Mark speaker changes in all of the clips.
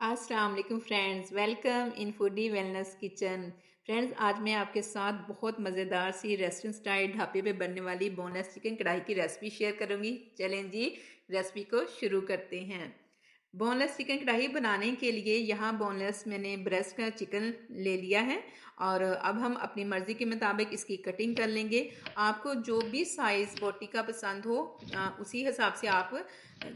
Speaker 1: अस्सलाम वालेकुम friends, welcome in foodie wellness kitchen. Friends, आज मैं आपके साथ बहुत मज़ेदार सी रेस्टोरेंट स्टाइल ढाबे पे बनने वाली बोनलेस चिकन कढ़ाई की रेसिपी शेयर करूंगी। चलें जी, रेसिपी को शुरू करते हैं। बोनलेस चिकन कढ़ाई बनाने के लिए यहाँ बोनलेस मैंने ब्रेस्ट का चिकन ले लिया है और अब हम अपनी मर्ज़ी के मुताबिक इसकी कटिंग कर लेंगे। आपको जो भी साइज़ बोटी का पसंद हो उसी हिसाब से आप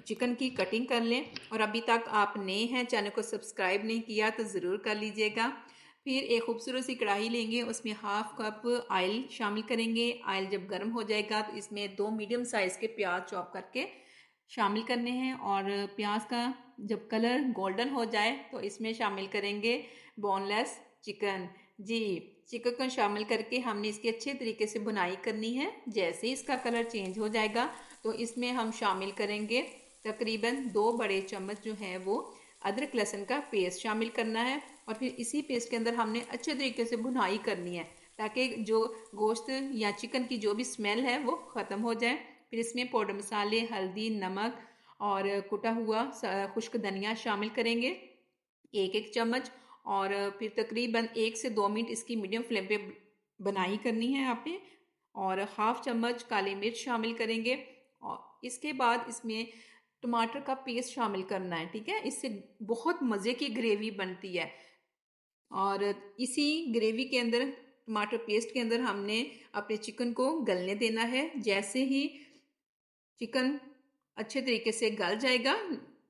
Speaker 1: चिकन की कटिंग कर लें। और अभी तक आप नए हैं, चैनल को सब्सक्राइब नहीं किया तो ज़रूर कर लीजिएगा। फिर एक खूबसूरत सी कढ़ाई लेंगे, उसमें हाफ कप ऑयल शामिल करेंगे। ऑयल जब गर्म हो जाएगा तो इसमें 2 मीडियम साइज़ के प्याज चॉप करके शामिल करने हैं और प्याज का जब कलर गोल्डन हो जाए तो इसमें शामिल करेंगे बोनलेस चिकन। जी, चिकन को शामिल करके हमने इसकी अच्छे तरीके से बुनाई करनी है। जैसे ही इसका कलर चेंज हो जाएगा तो इसमें हम शामिल करेंगे तकरीबन 2 बड़े चम्मच जो है वो अदरक लहसुन का पेस्ट शामिल करना है। और फिर इसी पेस्ट के अंदर हमने अच्छे तरीके से बुनाई करनी है ताकि जो गोश्त या चिकन की जो भी स्मेल है वो ख़त्म हो जाए। फिर इसमें पाउडर मसाले, हल्दी, नमक और कुटा हुआ खुश्क धनिया शामिल करेंगे, एक एक चम्मच। और फिर तकरीबन 1 से 2 मिनट इसकी मीडियम फ्लेम पे बनाई करनी है आपने। और हाफ चम्मच काली मिर्च शामिल करेंगे और इसके बाद इसमें टमाटर का पेस्ट शामिल करना है। ठीक है, इससे बहुत मज़े की ग्रेवी बनती है। और इसी ग्रेवी के अंदर, टमाटर पेस्ट के अंदर हमने अपने चिकन को गलने देना है। जैसे ही चिकन अच्छे तरीके से गल जाएगा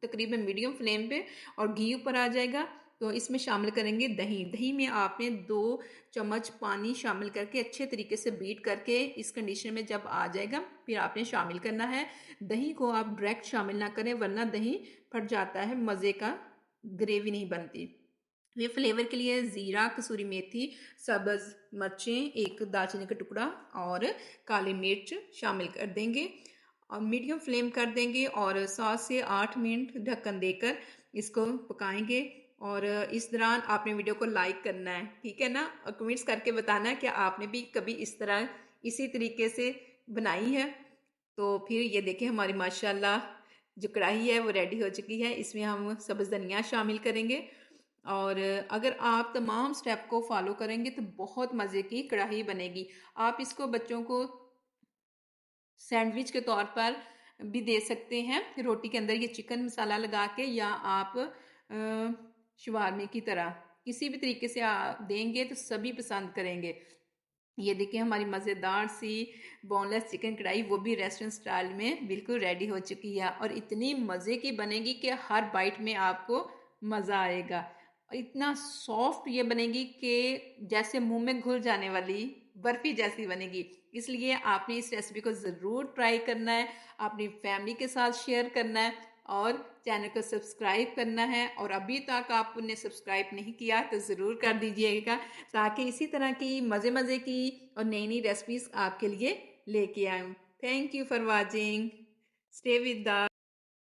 Speaker 1: तकरीबन मीडियम फ्लेम पे और घी ऊपर आ जाएगा तो इसमें शामिल करेंगे दही। दही में आपने 2 चम्मच पानी शामिल करके अच्छे तरीके से बीट करके इस कंडीशन में जब आ जाएगा फिर आपने शामिल करना है। दही को आप डायरेक्ट शामिल ना करें वरना दही फट जाता है, मज़े का ग्रेवी नहीं बनती। ये फ्लेवर के लिए ज़ीरा, कसूरी मेथी, सब्ज़ मिर्चें, एक दालचीनी का टुकड़ा और काली मिर्च शामिल कर देंगे और मीडियम फ्लेम कर देंगे और 7 से 8 मिनट ढक्कन देकर इसको पकाएंगे। और इस दौरान आपने वीडियो को लाइक करना है, ठीक है ना, और कमेंट्स करके बताना कि आपने भी कभी इस तरह इसी तरीके से बनाई है। तो फिर ये देखें हमारी माशाल्लाह जो कढ़ाई है वो रेडी हो चुकी है। इसमें हम सब्ज़ धनिया शामिल करेंगे और अगर आप तमाम स्टेप को फॉलो करेंगे तो बहुत मज़े की कढ़ाई बनेगी। आप इसको बच्चों को सैंडविच के तौर पर भी दे सकते हैं, रोटी के अंदर ये चिकन मसाला लगा के, या आप शवारमे की तरह किसी भी तरीके से देंगे तो सभी पसंद करेंगे। ये देखिए हमारी मज़ेदार सी बोनलेस चिकन कढ़ाई वो भी रेस्टोरेंट स्टाइल में बिल्कुल रेडी हो चुकी है और इतनी मज़े की बनेगी कि हर बाइट में आपको मज़ा आएगा। और इतना सॉफ्ट ये बनेगी कि जैसे मुंह में घुल जाने वाली बर्फ़ी जैसी बनेगी। इसलिए आपने इस रेसिपी को ज़रूर ट्राई करना है, अपनी फैमिली के साथ शेयर करना है और चैनल को सब्सक्राइब करना है। और अभी तक आपने सब्सक्राइब नहीं किया तो ज़रूर कर दीजिएगा ताकि इसी तरह की मज़े मज़े की और नई नई रेसिपीज़ आपके लिए लेके आऊँ। Thank you for watching. Stay with